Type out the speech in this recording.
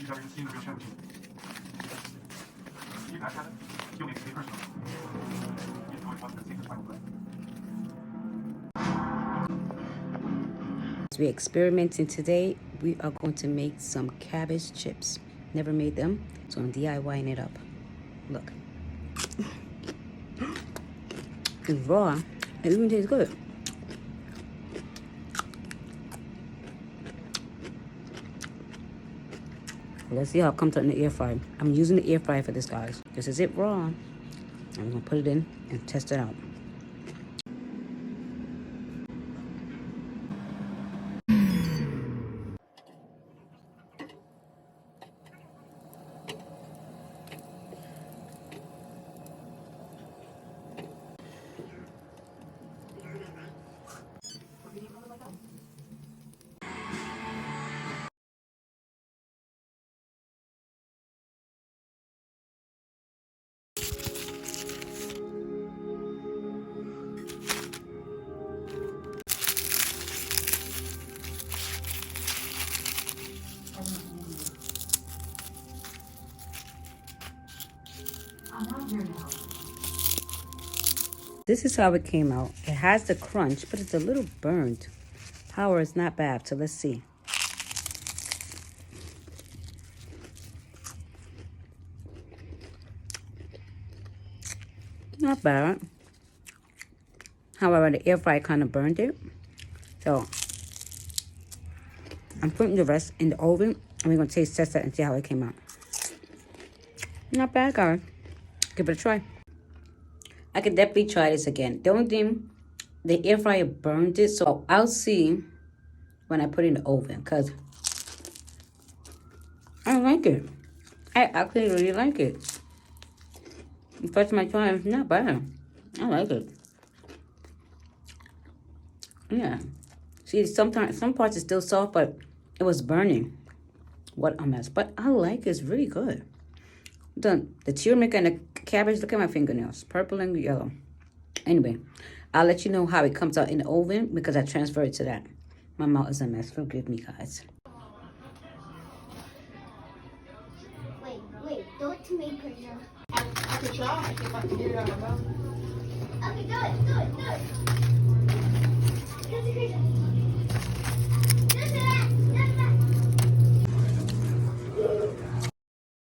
As we're experimenting today, we are going to make some cabbage chips. Never made them, so I'm DIYing it up. Look. It's raw. It even tastes good. Let's see how it comes out in the air fryer. I'm using the air fryer for this, guys. This is it raw. I'm gonna put it in and test it out. This is how it came out. It has the crunch, but it's a little burnt. Power is not bad, so let's see. Not bad. However, the air fryer kind of burned it. So, I'm putting the rest in the oven, and we're going to test that and see how it came out. Not bad, guys. Give it a try. I could definitely try this again. The only thing, the air fryer burned it, so I'll see when I put it in the oven, because I like it. I actually really like it. The first time I tried it, it's not bad. I like it. Yeah. See, sometimes some parts are still soft, but it was burning. What a mess. But I like it. It's really good. The turmeric and the cabbage, look at my fingernails. Purple and yellow. Anyway, I'll let you know how it comes out in the oven because I transferred it to that. My mouth is a mess. Forgive me, guys. Wait, don't to make her know. I could try if I can get it out of my mouth. Okay, do it.